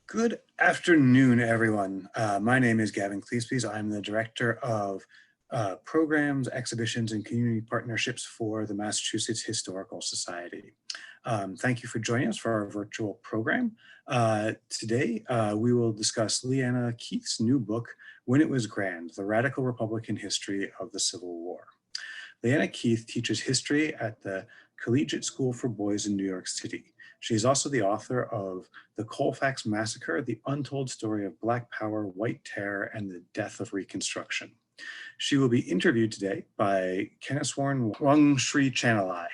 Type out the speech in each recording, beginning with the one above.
Good afternoon, everyone. My name is Gavin Cleespies. I'm the Director of Programs, Exhibitions, and Community Partnerships for the Massachusetts Historical Society. Thank you for joining us for our virtual program. Today, we will discuss LeeAnna Keith's new book, When It Was Grand, The Radical Republican History of the Civil War. LeeAnna Keith teaches history at the Collegiate School for Boys in New York City. She is also the author of The Colfax Massacre, The Untold Story of Black Power, White Terror, and the Death of Reconstruction. She will be interviewed today by Kanisorn Wongsrichanalai.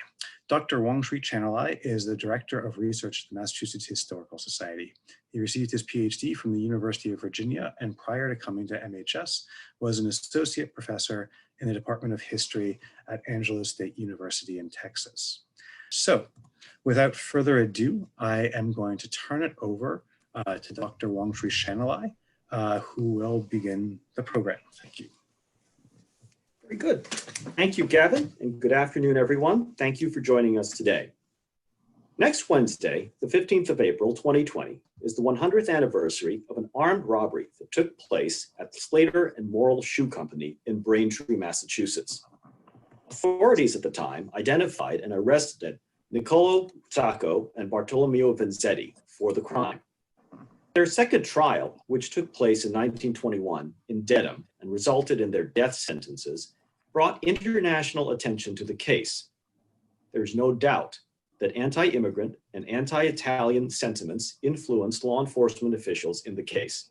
Dr. Wongsrichanalai is the Director of Research at the Massachusetts Historical Society. He received his PhD from the University of Virginia, and prior to coming to MHS, was an associate professor in the Department of History at Angelo State University in Texas. So, without further ado, I am going to turn it over to Dr. Wongsrichanalai, who will begin the program. Thank you. Very good. Thank you, Gavin, and good afternoon, everyone. Thank you for joining us today. Next Wednesday, the 15th of April, 2020, is the 100th anniversary of an armed robbery that took place at the Slater and Morrill Shoe Company in Braintree, Massachusetts. Authorities at the time identified and arrested Niccolo Sacco and Bartolomeo Vanzetti for the crime. Their second trial, which took place in 1921 in Dedham and resulted in their death sentences, brought international attention to the case. There's no doubt that anti-immigrant and anti-Italian sentiments influenced law enforcement officials in the case.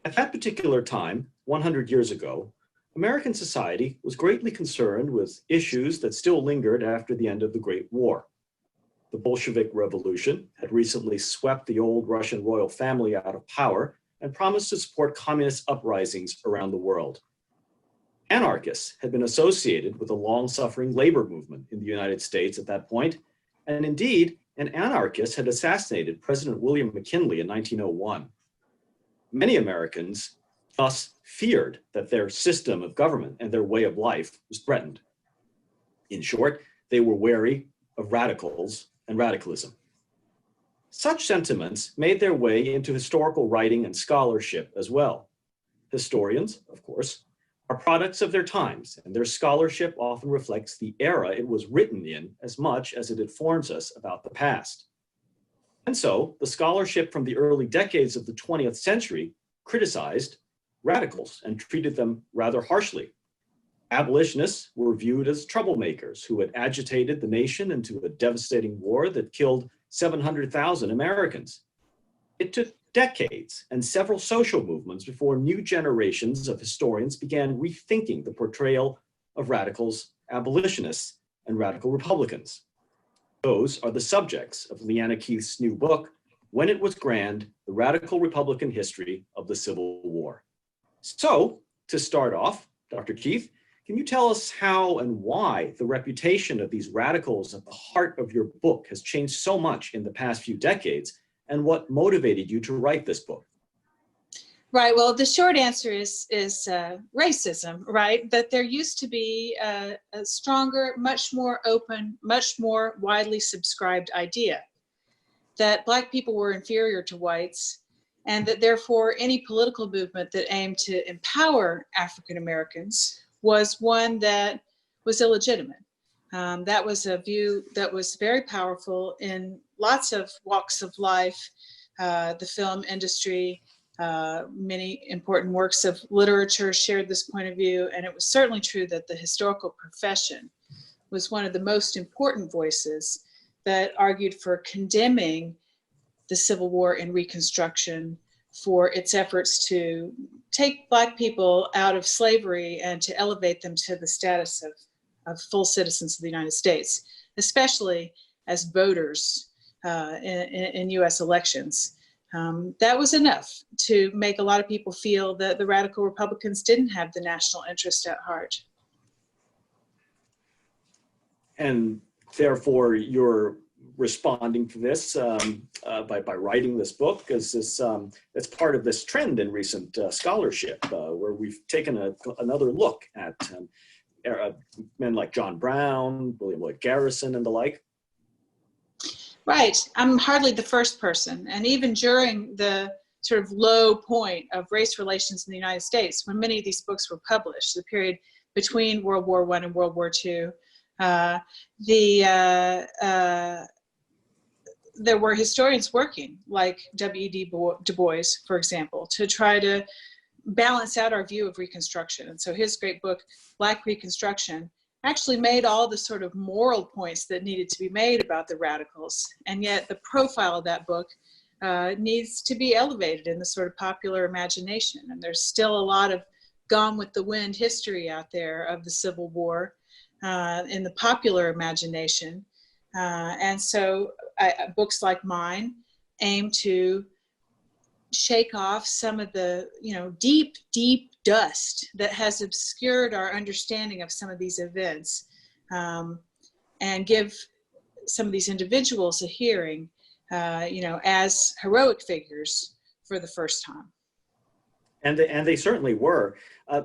At that particular time, 100 years ago, American society was greatly concerned with issues that still lingered after the end of the Great War. The Bolshevik Revolution had recently swept the old Russian royal family out of power and promised to support communist uprisings around the world. Anarchists had been associated with a long-suffering labor movement in the United States at that point, and indeed, an anarchist had assassinated President William McKinley in 1901. Many Americans thus feared that their system of government and their way of life was threatened. In short, they were wary of radicals and radicalism. Such sentiments made their way into historical writing and scholarship as well. Historians, of course, are products of their times, and their scholarship often reflects the era it was written in as much as it informs us about the past. And so, the scholarship from the early decades of the 20th century criticized radicals and treated them rather harshly. Abolitionists were viewed as troublemakers who had agitated the nation into a devastating war that killed 700,000 Americans. It took decades and several social movements before new generations of historians began rethinking the portrayal of radicals, abolitionists, and radical Republicans. Those are the subjects of LeeAnna Keith's new book, When It Was Grand, The Radical Republican History of the Civil War. So, to start off, Dr. Keith, can you tell us how and why the reputation of these radicals at the heart of your book has changed so much in the past few decades, and what motivated you to write this book? Right. Well, the short answer is racism, right? That there used to be a stronger, much more open, much more widely subscribed idea that Black people were inferior to whites, and that therefore any political movement that aimed to empower African Americans was one that was illegitimate. That was a view that was very powerful in lots of walks of life, the film industry, many important works of literature shared this point of view, and it was certainly true that the historical profession was one of the most important voices that argued for condemning the Civil War and Reconstruction for its efforts to take Black people out of slavery and to elevate them to the status of full citizens of the United States, especially as voters in US elections. That was enough to make a lot of people feel that the radical Republicans didn't have the national interest at heart. And therefore, you're responding to this by writing this book, as this it's part of this trend in recent scholarship, where we've taken another look at men like John Brown, William Lloyd Garrison, and the like. Right. I'm hardly the first person. And even during the sort of low point of race relations in the United States, when many of these books were published, the period between World War I and World War II, there were historians working, like W.E.B. Du Bois, for example, to try to balance out our view of Reconstruction. And so his great book, Black Reconstruction, actually made all the sort of moral points that needed to be made about the radicals. And yet the profile of that book needs to be elevated in the sort of popular imagination. And there's still a lot of Gone with the Wind history out there of the Civil War in the popular imagination. And so books like mine aim to shake off some of the, deep, deep dust that has obscured our understanding of some of these events, and give some of these individuals a hearing, as heroic figures for the first time. And they certainly were.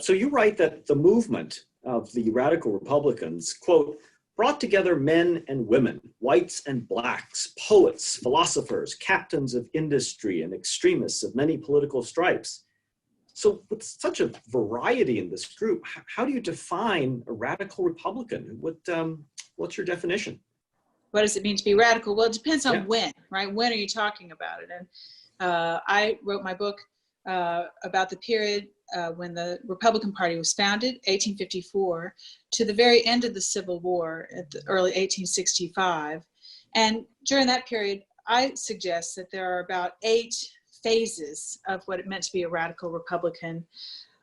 So you write that the movement of the radical Republicans, quote, brought together men and women, whites and blacks, poets, philosophers, captains of industry, and extremists of many political stripes. So with such a variety in this group, how do you define a radical Republican? What's your definition? What does it mean to be radical? Well, it depends on when, right? When are you talking about it? And I wrote my book about the period when the Republican Party was founded, 1854, to the very end of the Civil War at the early 1865. And during that period, I suggest that there are about 8 phases of what it meant to be a radical Republican.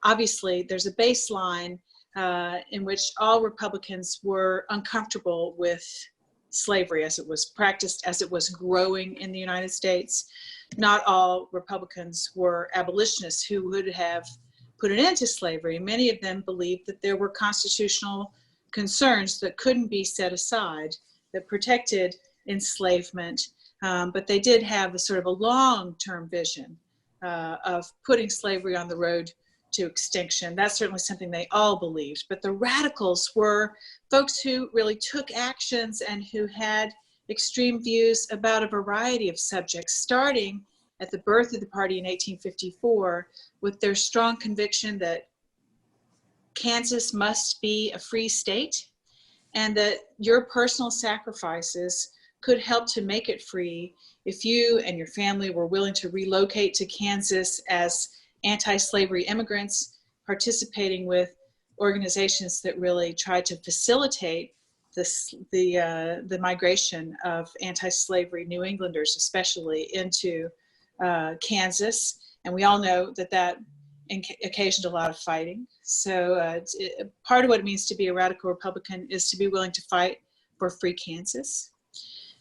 Obviously, there's a baseline in which all Republicans were uncomfortable with slavery as it was practiced, as it was growing in the United States. Not all Republicans were abolitionists who would have put an end to slavery. Many of them believed that there were constitutional concerns that couldn't be set aside that protected enslavement, but they did have a sort of a long-term vision of putting slavery on the road to extinction. That's certainly something they all believed. But the radicals were folks who really took actions and who had extreme views about a variety of subjects, starting at the birth of the party in 1854 with their strong conviction that Kansas must be a free state and that your personal sacrifices could help to make it free if you and your family were willing to relocate to Kansas as anti-slavery immigrants, participating with organizations that really tried to facilitate the migration of anti-slavery New Englanders, especially into Kansas. And we all know that occasioned a lot of fighting. So part of what it means to be a radical Republican is to be willing to fight for free Kansas.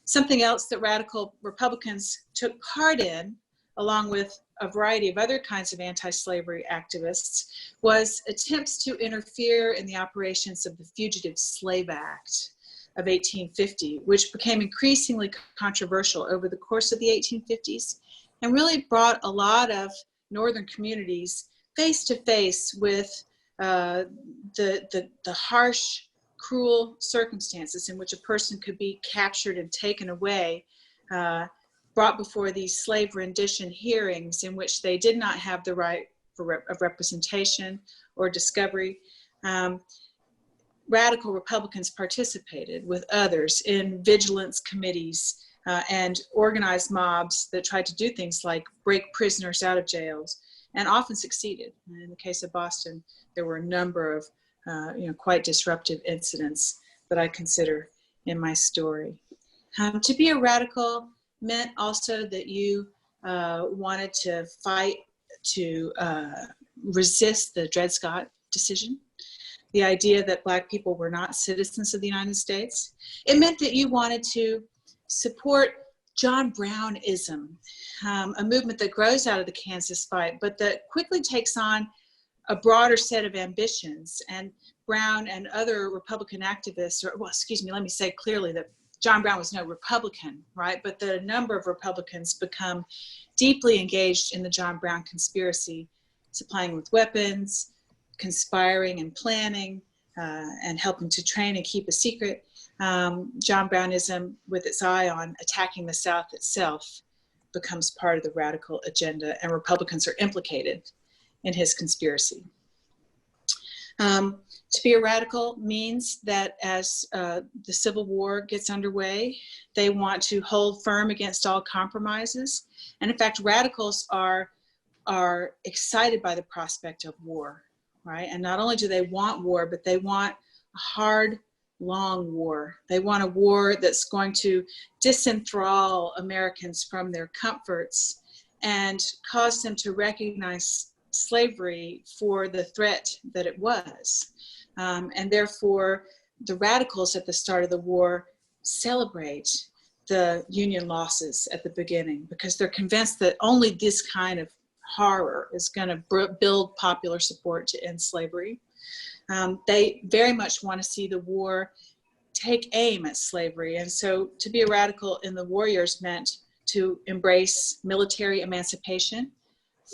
Something else that radical Republicans took part in, along with a variety of other kinds of anti-slavery activists, was attempts to interfere in the operations of the Fugitive Slave Act of 1850, which became increasingly controversial over the course of the 1850s and really brought a lot of northern communities face to face with the harsh, cruel circumstances in which a person could be captured and taken away, brought before these slave rendition hearings in which they did not have the right of representation or discovery. Radical Republicans participated with others in vigilance committees and organized mobs that tried to do things like break prisoners out of jails, and often succeeded. In the case of Boston, there were a number of quite disruptive incidents that I consider in my story. To be a radical meant also that you wanted to fight to resist the Dred Scott decision, the idea that Black people were not citizens of the United States. It meant that you wanted to support John Brownism, a movement that grows out of the Kansas fight, but that quickly takes on a broader set of ambitions. And Brown and other Republican activists, let me say clearly that John Brown was no Republican, right? But that a number of Republicans become deeply engaged in the John Brown conspiracy, supplying with weapons, conspiring and planning, and helping to train and keep a secret. John Brownism, with its eye on attacking the South itself, becomes part of the radical agenda, and Republicans are implicated in his conspiracy. To be a radical means that as the Civil War gets underway, they want to hold firm against all compromises. And in fact, radicals are excited by the prospect of war, right? And not only do they want war, but they want a hard, long war. They want a war that's going to disenthrall Americans from their comforts and cause them to recognize slavery for the threat that it was. And therefore, the radicals at the start of the war celebrate the Union losses at the beginning because they're convinced that only this kind of horror is going to build popular support to end slavery. They very much want to see the war take aim at slavery. And so to be a radical in the war years meant to embrace military emancipation,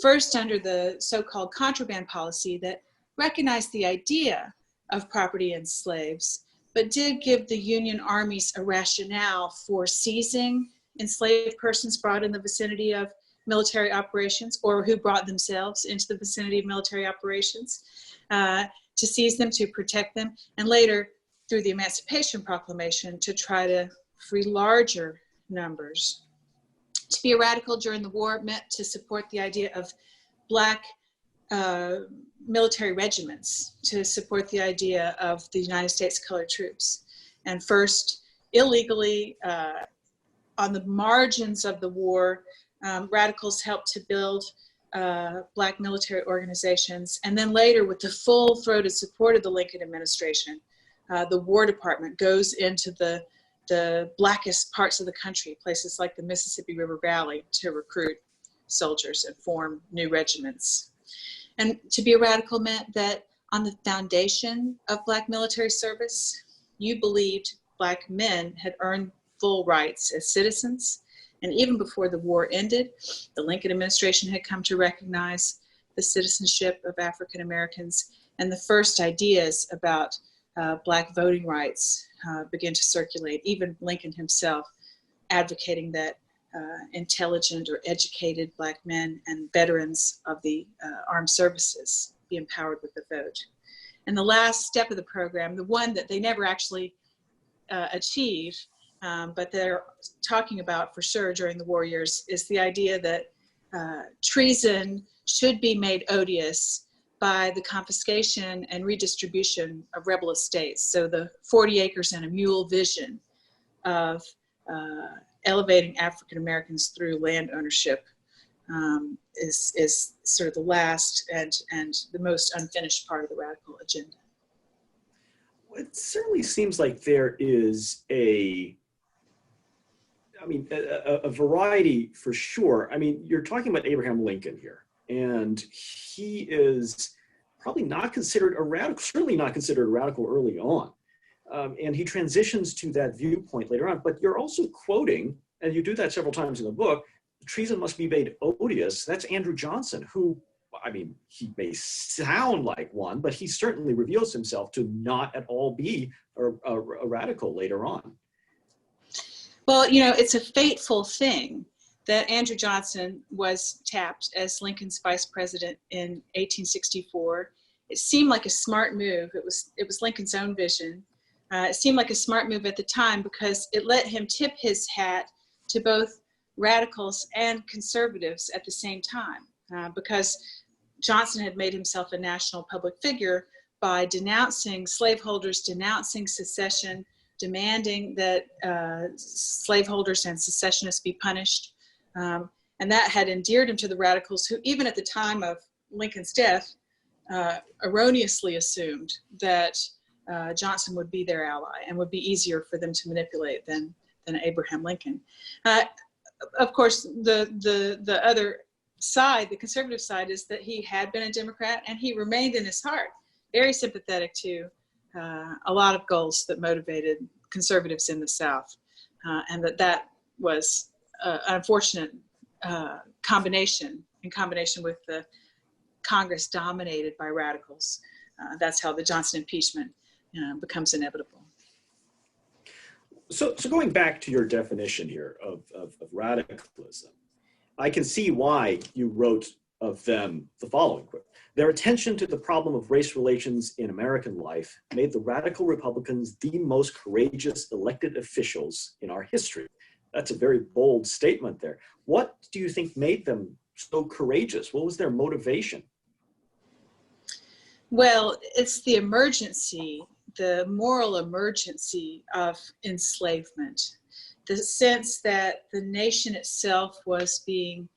first under the so-called contraband policy that recognized the idea of property in slaves, but did give the Union armies a rationale for seizing enslaved persons brought in the vicinity of military operations or who brought themselves into the vicinity of military operations, to seize them, to protect them, and later through the Emancipation Proclamation to try to free larger numbers. To be a radical during the war meant to support the idea of Black military regiments, to support the idea of the United States colored troops. And first, illegally, on the margins of the war, radicals helped to build Black military organizations. And then later, with the full-throated support of the Lincoln administration, the War Department goes into the blackest parts of the country, places like the Mississippi River Valley, to recruit soldiers and form new regiments. And to be a radical meant that on the foundation of Black military service, you believed Black men had earned full rights as citizens. And even before the war ended, the Lincoln administration had come to recognize the citizenship of African Americans, and the first ideas about Black voting rights began to circulate. Even Lincoln himself advocating that intelligent or educated Black men and veterans of the armed services be empowered with the vote. And the last step of the program, the one that they never actually achieved, but they're talking about for sure during the war years, is the idea that treason should be made odious by the confiscation and redistribution of rebel estates. So the 40 acres and a mule vision of elevating African Americans through land ownership is sort of the last and the most unfinished part of the radical agenda. It certainly seems like there is a variety for sure. I mean, you're talking about Abraham Lincoln here, and he is probably not considered a radical, certainly not considered a radical early on. And he transitions to that viewpoint later on, but you're also quoting, and you do that several times in the book, treason must be made odious. That's Andrew Johnson, who, I mean, he may sound like one, but he certainly reveals himself to not at all be a radical later on. Well, you know, it's a fateful thing that Andrew Johnson was tapped as Lincoln's vice president in 1864. It seemed like a smart move. It was Lincoln's own vision. It seemed like a smart move at the time because it let him tip his hat to both radicals and conservatives at the same time, because Johnson had made himself a national public figure by denouncing slaveholders, denouncing secession, demanding that slaveholders and secessionists be punished. And that had endeared him to the radicals who, even at the time of Lincoln's death, erroneously assumed that Johnson would be their ally and would be easier for them to manipulate than Abraham Lincoln. Of course, the other side, the conservative side, is that he had been a Democrat and he remained in his heart very sympathetic to a lot of goals that motivated conservatives in the South, and that was an unfortunate combination in combination with the Congress dominated by radicals. That's how the Johnson impeachment becomes inevitable. So going back to your definition here of radicalism, I can see why you wrote of them the following quote. Their attention to the problem of race relations in American life made the radical Republicans the most courageous elected officials in our history. That's a very bold statement there. What do you think made them so courageous? What was their motivation? Well, it's the emergency, the moral emergency of enslavement, the sense that the nation itself was being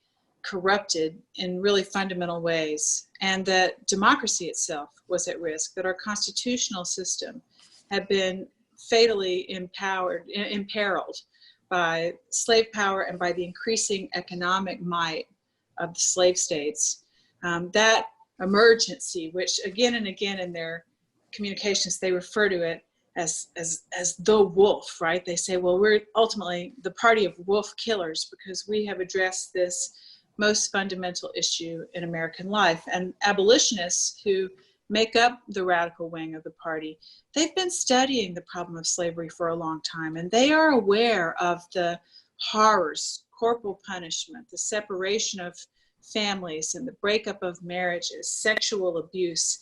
corrupted in really fundamental ways, and that democracy itself was at risk, that our constitutional system had been fatally imperiled by slave power and by the increasing economic might of the slave states. That emergency, which again and again in their communications, they refer to it as the wolf, right? They say, well, we're ultimately the party of wolf killers because we have addressed this most fundamental issue in American life. And abolitionists who make up the radical wing of the party, they've been studying the problem of slavery for a long time, and they are aware of the horrors, corporal punishment, the separation of families and the breakup of marriages, sexual abuse.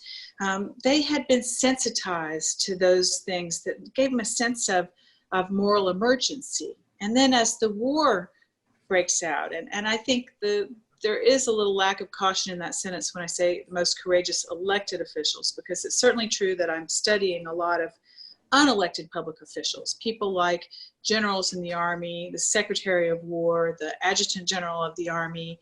They had been sensitized to those things that gave them a sense of moral emergency. And then as the war breaks out, and I think there is a little lack of caution in that sentence when I say the most courageous elected officials, because it's certainly true that I'm studying a lot of unelected public officials, people like generals in the Army, the Secretary of War, the Adjutant General of the Army,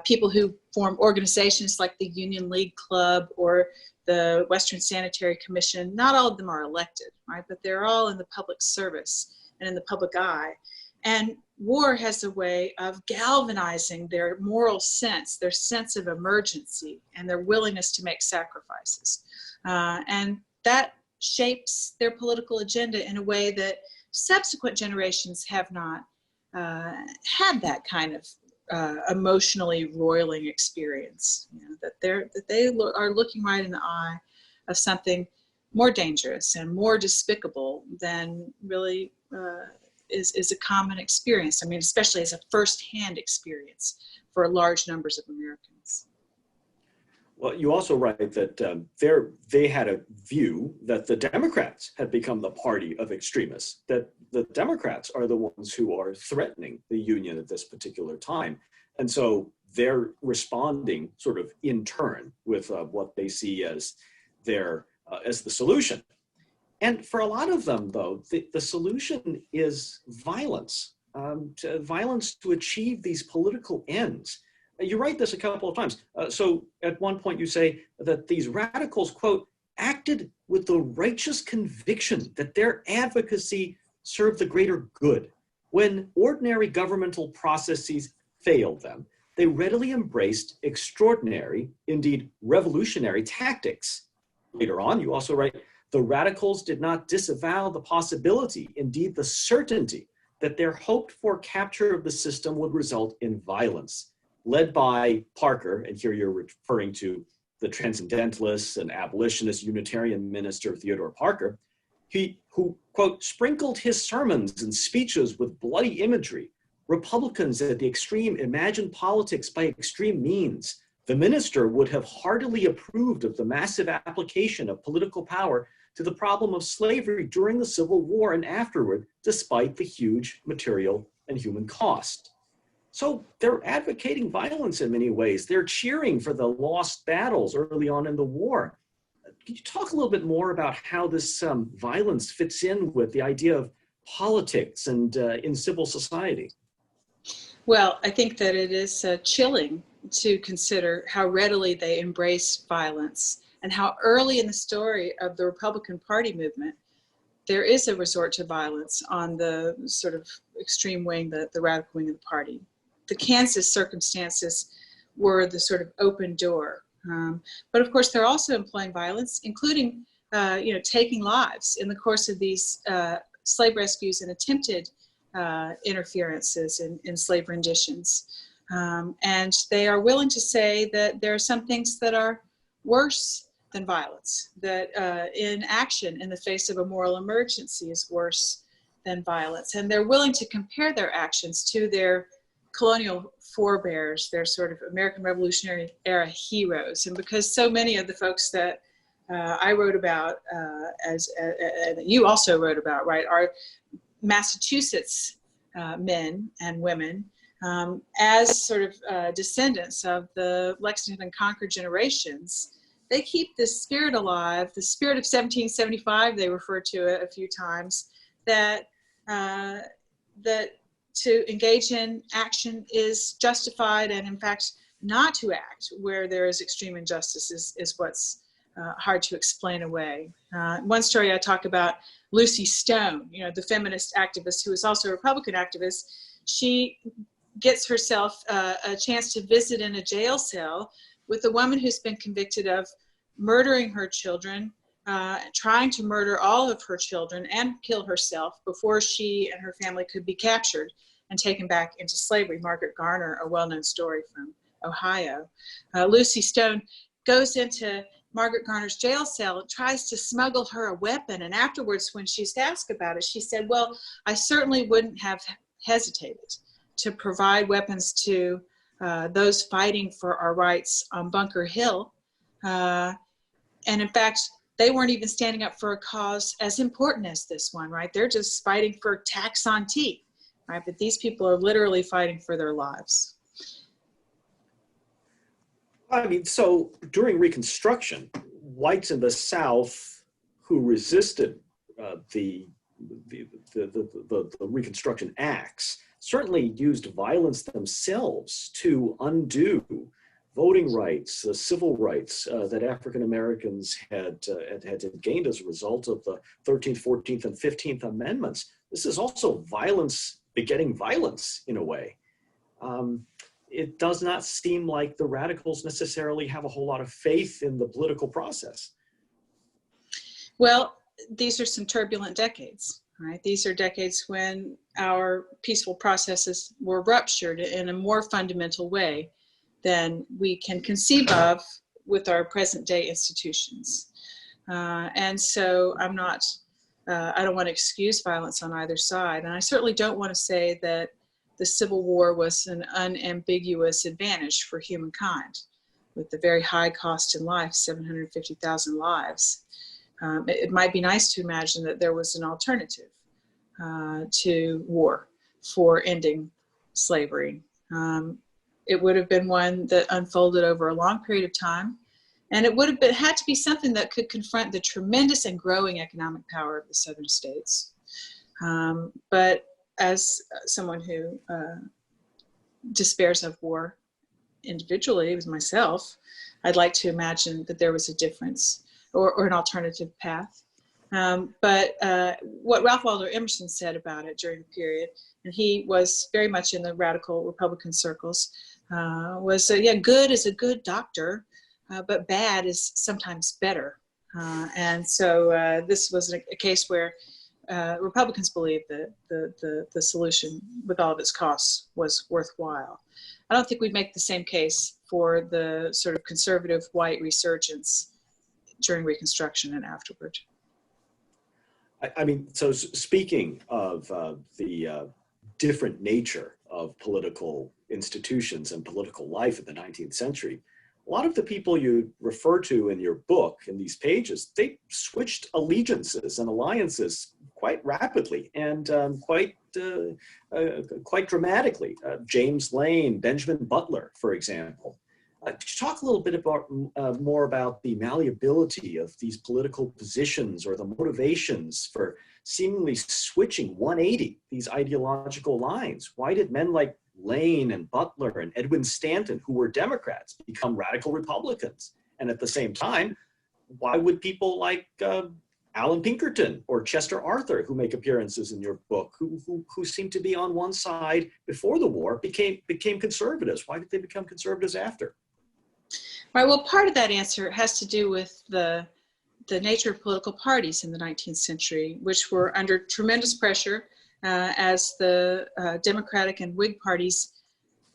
people who form organizations like the Union League Club or the Western Sanitary Commission. Not all of them are elected, right? But they're all in the public service and in the public eye. And war has a way of galvanizing their moral sense, their sense of emergency, and their willingness to make sacrifices. And that shapes their political agenda in a way that subsequent generations have not had that kind of emotionally roiling experience. You know, that they are looking right in the eye of something more dangerous and more despicable than really is a common experience. I mean, especially as a first-hand experience for large numbers of Americans. Well, you also write that they had a view that the Democrats had become the party of extremists, that the Democrats are the ones who are threatening the Union at this particular time. And so they're responding sort of in turn with what they see as as the solution. And for a lot of them, though, the solution is violence, violence to achieve these political ends. You write this a couple of times. So at one point you say that these radicals, quote, acted with the righteous conviction that their advocacy served the greater good. When ordinary governmental processes failed them, they readily embraced extraordinary, indeed revolutionary tactics. Later on, you also write, the radicals did not disavow the possibility, indeed the certainty, that their hoped-for capture of the system would result in violence. Led by Parker, and here you're referring to the transcendentalist and abolitionist Unitarian minister Theodore Parker, who, quote, sprinkled his sermons and speeches with bloody imagery. Republicans at the extreme imagined politics by extreme means. The minister would have heartily approved of the massive application of political power to the problem of slavery during the Civil War and afterward, despite the huge material and human cost. So they're advocating violence in many ways. They're cheering for the lost battles early on in the war. Can you talk a little bit more about how this violence fits in with the idea of politics and in civil society? Well, I think that it is chilling to consider how readily they embrace violence and how early in the story of the Republican Party movement, there is a resort to violence on the sort of extreme wing, the radical wing of the party. The Kansas circumstances were the sort of open door. But of course, they're also employing violence, including taking lives in the course of these slave rescues and attempted interferences in slave renditions. And they are willing to say that there are some things that are worse than violence, that inaction in the face of a moral emergency is worse than violence. And they're willing to compare their actions to their colonial forebears, their sort of American Revolutionary era heroes. And because so many of the folks that I wrote about, that you also wrote about, right, are Massachusetts men and women, as sort of descendants of the Lexington and Concord generations, they keep this spirit alive, the spirit of 1775 they refer to it a few times, that to engage in action is justified, and in fact not to act where there is extreme injustice is what's hard to explain away. One story I talk about, Lucy Stone, you know, the feminist activist who is also a Republican activist. She gets herself a chance to visit in a jail cell with a woman who's been convicted of murdering her children, trying to murder all of her children and kill herself before she and her family could be captured and taken back into slavery. Margaret Garner, a well-known story from Ohio. Lucy Stone goes into Margaret Garner's jail cell, tries to smuggle her a weapon, and afterwards when she's asked about it, she said, well, I certainly wouldn't have hesitated to provide weapons to those fighting for our rights on Bunker Hill. And in fact, they weren't even standing up for a cause as important as this one, right? They're just fighting for tax on tea, right? But these people are literally fighting for their lives. I mean, so during Reconstruction, whites in the South who resisted the Reconstruction acts certainly used violence themselves to undo voting rights, civil rights that African Americans had gained as a result of the 13th, 14th, and 15th Amendments. This is also violence begetting violence in a way. It does not seem like the radicals necessarily have a whole lot of faith in the political process. Well, these are some turbulent decades, right? These are decades when our peaceful processes were ruptured in a more fundamental way than we can conceive of with our present day institutions. And so I don't want to excuse violence on either side. And I certainly don't want to say that the Civil War was an unambiguous advantage for humankind, with the very high cost in life, 750,000 lives. It might be nice to imagine that there was an alternative to war for ending slavery. It would have been one that unfolded over a long period of time, and it would have had to be something that could confront the tremendous and growing economic power of the southern states. But as someone who despairs of war individually, as myself, I'd like to imagine that there was a difference or an alternative path. But what Ralph Waldo Emerson said about it during the period, and he was very much in the radical Republican circles, was, yeah, good is a good doctor, but bad is sometimes better. And so this was a case where Republicans believed that the solution, with all of its costs, was worthwhile. I don't think we'd make the same case for the sort of conservative white resurgence during Reconstruction and afterward. I mean, so speaking of the different nature of political institutions and political life in the 19th century, a lot of the people you refer to in your book, in these pages, they switched allegiances and alliances quite rapidly and quite dramatically. James Lane, Benjamin Butler, for example. Could you talk a little bit about more about the malleability of these political positions or the motivations for seemingly switching 180 these ideological lines? Why did men like Lane and Butler and Edwin Stanton, who were Democrats, become radical Republicans? And at the same time, why would people like Alan Pinkerton or Chester Arthur, who make appearances in your book, who seem to be on one side before the war, became conservatives? Why did they become conservatives after? Right. Well, part of that answer has to do with the nature of political parties in the 19th century, which were under tremendous pressure as the Democratic and Whig parties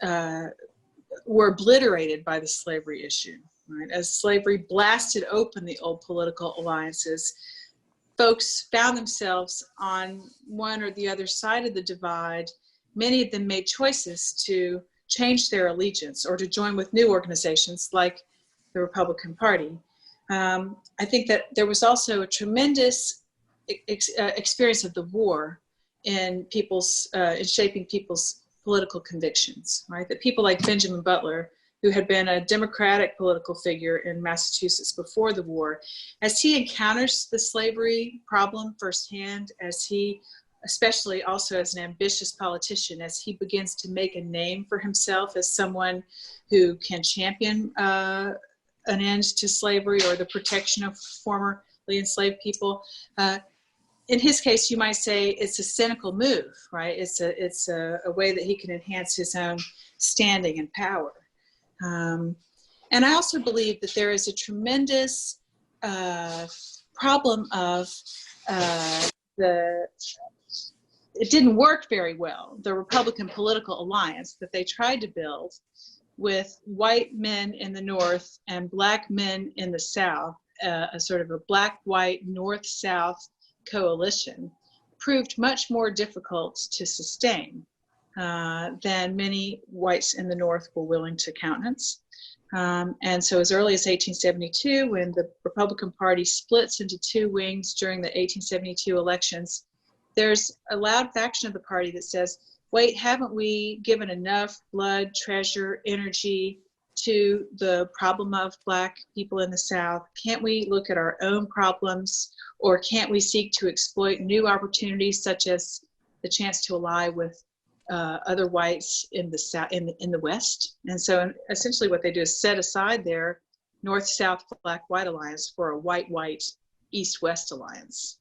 were obliterated by the slavery issue. Right? As slavery blasted open the old political alliances, folks found themselves on one or the other side of the divide, many of them made choices to change their allegiance or to join with new organizations like the Republican Party. I think that there was also a tremendous experience of the war in shaping people's political convictions, right? That people like Benjamin Butler, who had been a Democratic political figure in Massachusetts before the war, as he encounters the slavery problem firsthand, as he, especially also as an ambitious politician, as he begins to make a name for himself as someone who can champion an end to slavery or the protection of formerly enslaved people. In his case, you might say it's a cynical move, right? It's a way that he can enhance his own standing and power. And I also believe that there is a tremendous problem of it didn't work very well, the Republican political alliance that they tried to build with white men in the North and black men in the South, a sort of a black-white North-South coalition, proved much more difficult to sustain than many whites in the North were willing to countenance. And so as early as 1872, when the Republican Party splits into two wings during the 1872 elections, there's a loud faction of the party that says, wait, haven't we given enough blood, treasure, energy to the problem of Black people in the South? Can't we look at our own problems, or can't we seek to exploit new opportunities, such as the chance to ally with other whites in the South, in the West? And so essentially what they do is set aside their North-South Black-White alliance for a white-white East-West alliance.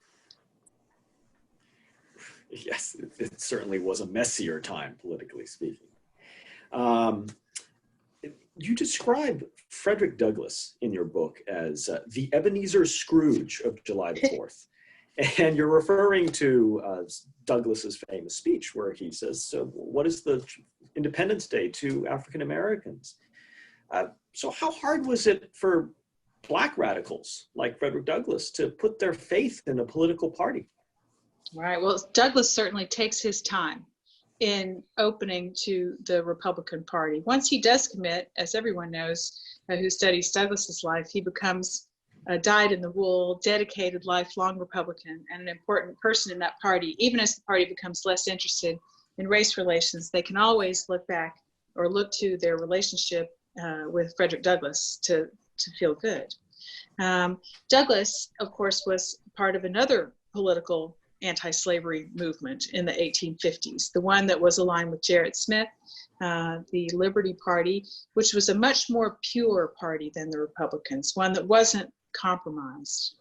Yes, it certainly was a messier time, politically speaking. You describe Frederick Douglass in your book as the Ebenezer Scrooge of July the 4th. And you're referring to Douglass's famous speech where he says, so what is the Independence Day to African Americans? So how hard was it for Black radicals like Frederick Douglass to put their faith in a political party? Right. Well, Douglass certainly takes his time in opening to the Republican Party. Once he does commit, as everyone knows who studies Douglass's life, he becomes a dyed-in-the-wool, dedicated, lifelong Republican and an important person in that party. Even as the party becomes less interested in race relations, they can always look back or look to their relationship with Frederick Douglass to feel good. Douglass, of course, was part of another political anti-slavery movement in the 1850s, the one that was aligned with Gerrit Smith, the Liberty Party, which was a much more pure party than the Republicans, one that wasn't compromised.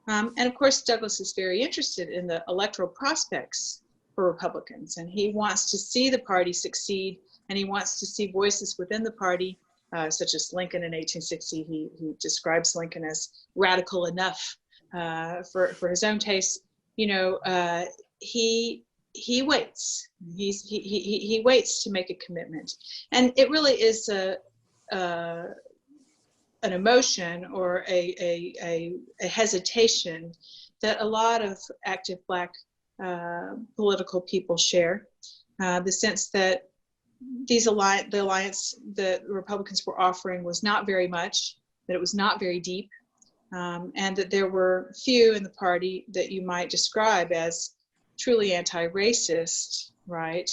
And of course, Douglass is very interested in the electoral prospects for Republicans, and he wants to see the party succeed, and he wants to see voices within the party, such as Lincoln in 1860. He describes Lincoln as radical enough for his own taste. You know, he waits. He waits to make a commitment, and it really is an emotion or a hesitation that a lot of active Black political people share. The sense that the alliance that the Republicans were offering was not very much, that it was not very deep. And that there were few in the party that you might describe as truly anti-racist, right?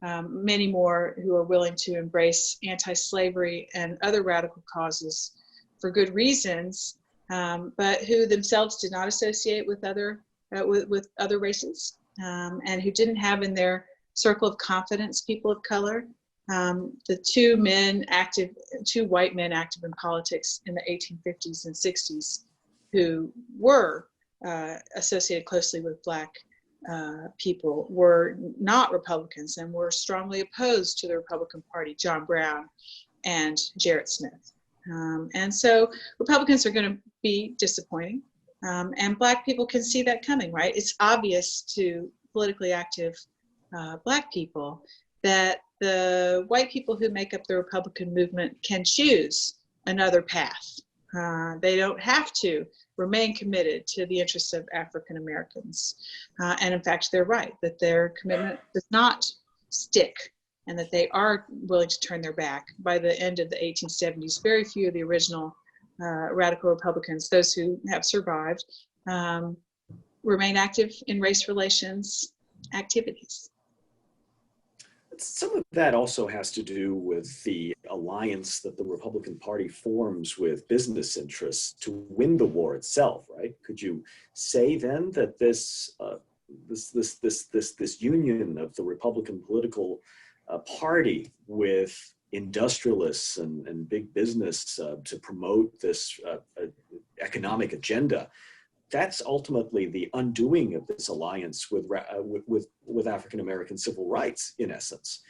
Many more who are willing to embrace anti-slavery and other radical causes for good reasons, but who themselves did not associate with other races, and who didn't have in their circle of confidence people of color. The two white men active in politics in the 1850s and 60s who were associated closely with Black people were not Republicans and were strongly opposed to the Republican Party, John Brown and Gerrit Smith. And so Republicans are going to be disappointing, and Black people can see that coming, right? It's obvious to politically active Black people that the white people who make up the Republican movement can choose another path. They don't have to remain committed to the interests of African Americans. And in fact, they're right, that their commitment does not stick and that they are willing to turn their back. By the end of the 1870s, very few of the original radical Republicans, those who have survived, remain active in race relations activities. Some of that also has to do with the alliance that the Republican Party forms with business interests to win the war itself, right? Could you say then that this union of the Republican political party with industrialists and big business to promote this economic agenda, that's ultimately the undoing of this alliance with African American civil rights, in essence.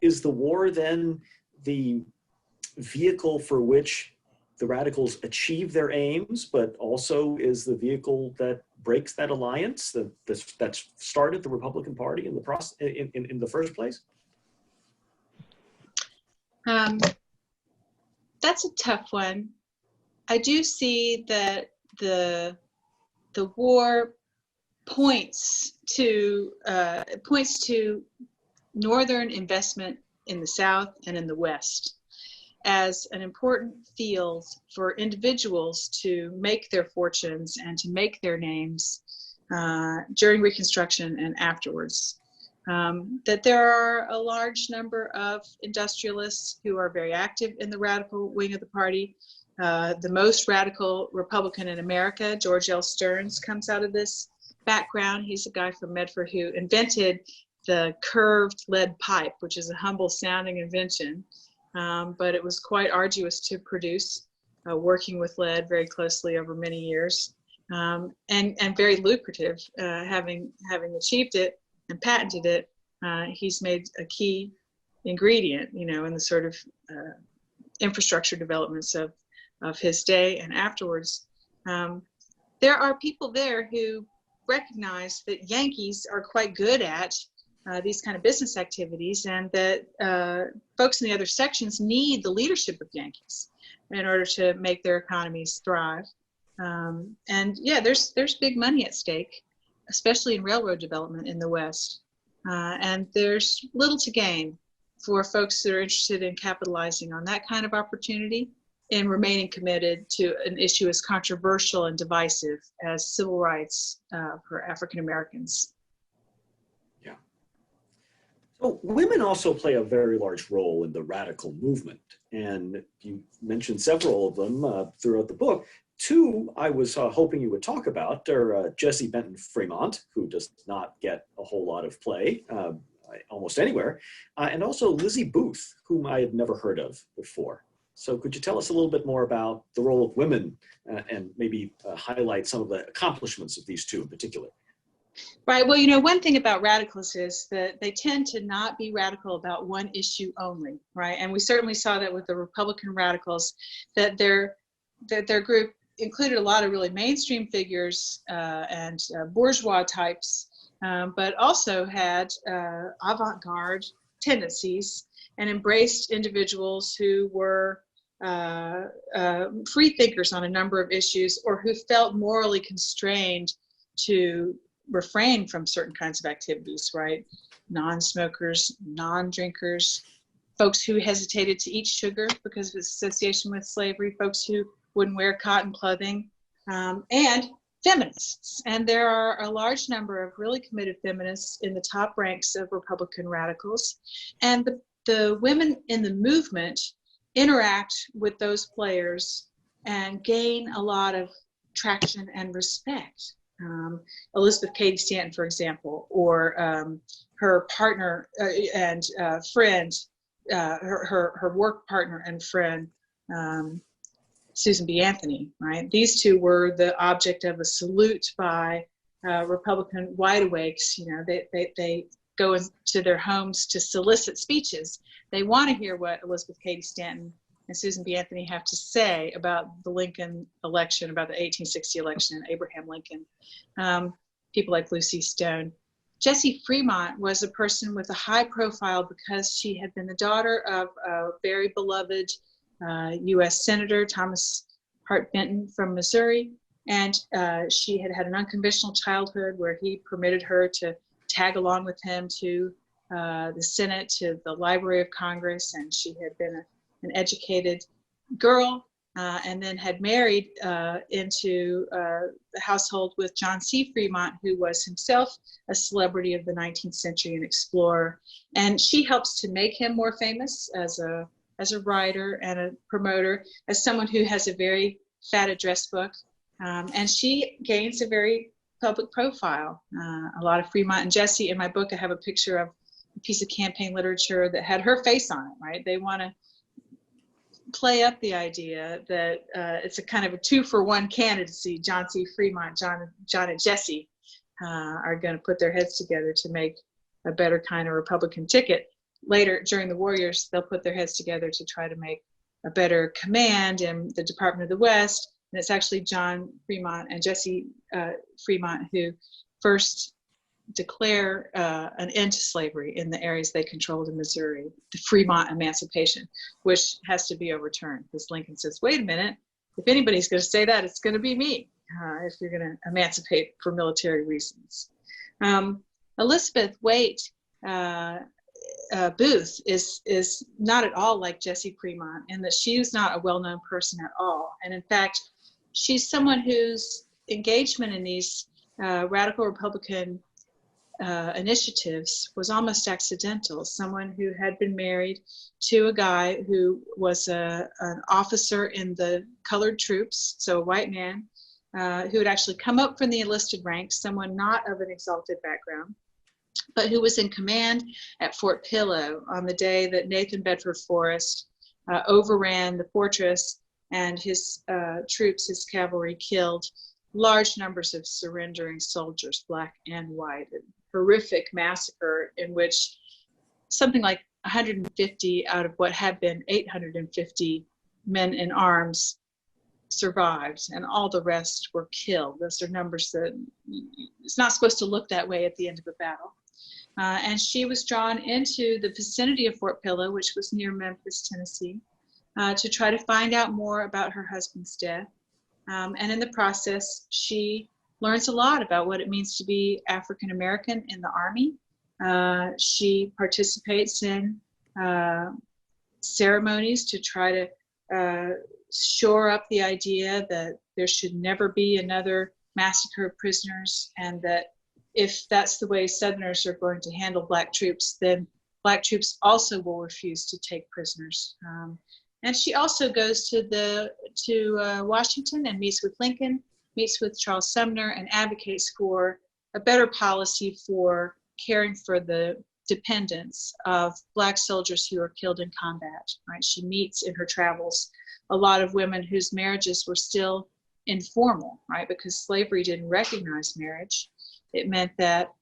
Is the war then the vehicle for which the radicals achieve their aims, but also is the vehicle that breaks that alliance that started the Republican Party in the first place? That's a tough one. I do see that the war points to Northern investment in the South and in the West as an important field for individuals to make their fortunes and to make their names during Reconstruction and afterwards. That there are a large number of industrialists who are very active in the radical wing of the party. The most radical Republican in America, George L. Stearns, comes out of this background. He's a guy from Medford who invented the curved lead pipe, which is a humble sounding invention, but it was quite arduous to produce, working with lead very closely over many years, and very lucrative. Having achieved it and patented it, he's made a key ingredient, in the sort of infrastructure developments of his day and afterwards. There are people there who recognize that Yankees are quite good at these kind of business activities, and that folks in the other sections need the leadership of Yankees in order to make their economies thrive. And yeah, there's big money at stake, especially in railroad development in the West. And there's little to gain for folks that are interested in capitalizing on that kind of opportunity and remaining committed to an issue as controversial and divisive as civil rights for African Americans. Yeah. So women also play a very large role in the radical movement, and you mentioned several of them throughout the book. Two I was hoping you would talk about are Jessie Benton Fremont, who does not get a whole lot of play almost anywhere, and also Lizzie Booth, whom I had never heard of before. So could you tell us a little bit more about the role of women and maybe highlight some of the accomplishments of these two in particular? Right. Well, one thing about radicals is that they tend to not be radical about one issue only, right? And we certainly saw that with the Republican radicals, that their group included a lot of really mainstream figures and bourgeois types, but also had avant-garde tendencies and embraced individuals who were free thinkers on a number of issues, or who felt morally constrained to refrain from certain kinds of activities, right? Non-smokers, non-drinkers, folks who hesitated to eat sugar because of its association with slavery, folks who wouldn't wear cotton clothing, and feminists. And there are a large number of really committed feminists in the top ranks of Republican radicals. And the women in the movement interact with those players and gain a lot of traction and respect. Elizabeth Cady Stanton, for example, or her partner and friend, her work partner and friend, Susan B. Anthony, right? These two were the object of a salute by Republican wideawakes. They go into their homes to solicit speeches. They want to hear what Elizabeth Cady Stanton and Susan B. Anthony have to say about the Lincoln election, about the 1860 election and Abraham Lincoln. People like Lucy Stone. Jessie Fremont was a person with a high profile because she had been the daughter of a very beloved U.S. Senator, Thomas Hart Benton from Missouri, And she had had an unconventional childhood where he permitted her to tag along with him to the Senate, to the Library of Congress, and she had been an educated girl, and then had married into the household with John C. Fremont, who was himself a celebrity of the 19th century, an explorer. And she helps to make him more famous as a writer and a promoter, as someone who has a very fat address book. And she gains a very public profile. A lot of Fremont and Jesse. In my book, I have a picture of a piece of campaign literature that had her face on it, right? They want to play up the idea that it's a kind of a 2-for-1 candidacy. John C. Fremont, John and Jesse are going to put their heads together to make a better kind of Republican ticket. Later, during the war years, they'll put their heads together to try to make a better command in the Department of the West. And it's actually John Fremont and Jesse Fremont who first declare an end to slavery in the areas they controlled in Missouri, the Fremont Emancipation, which has to be overturned because Lincoln says, wait a minute, if anybody's going to say that, it's going to be me if you're going to emancipate for military reasons. Elizabeth Waite Booth is not at all like Jesse Fremont in that she's not a well-known person at all. And in fact, she's someone whose engagement in these radical Republican initiatives was almost accidental. Someone who had been married to a guy who was an officer in the colored troops, so a white man, who had actually come up from the enlisted ranks, someone not of an exalted background, but who was in command at Fort Pillow on the day that Nathan Bedford Forrest overran the fortress, and his troops, his cavalry, killed large numbers of surrendering soldiers, black and white. A horrific massacre in which something like 150 out of what had been 850 men in arms survived, and all the rest were killed. Those are numbers that it's not supposed to look that way at the end of a battle. And she was drawn into the vicinity of Fort Pillow, which was near Memphis, Tennessee, to try to find out more about her husband's death. And in the process, she learns a lot about what it means to be African American in the Army. She participates in ceremonies to try to shore up the idea that there should never be another massacre of prisoners, and that if that's the way Southerners are going to handle Black troops, then Black troops also will refuse to take prisoners. And she also goes to Washington and meets with Lincoln, meets with Charles Sumner, and advocates for a better policy for caring for the dependents of Black soldiers who are killed in combat. Right? She meets in her travels a lot of women whose marriages were still informal, right? Because slavery didn't recognize marriage. It meant that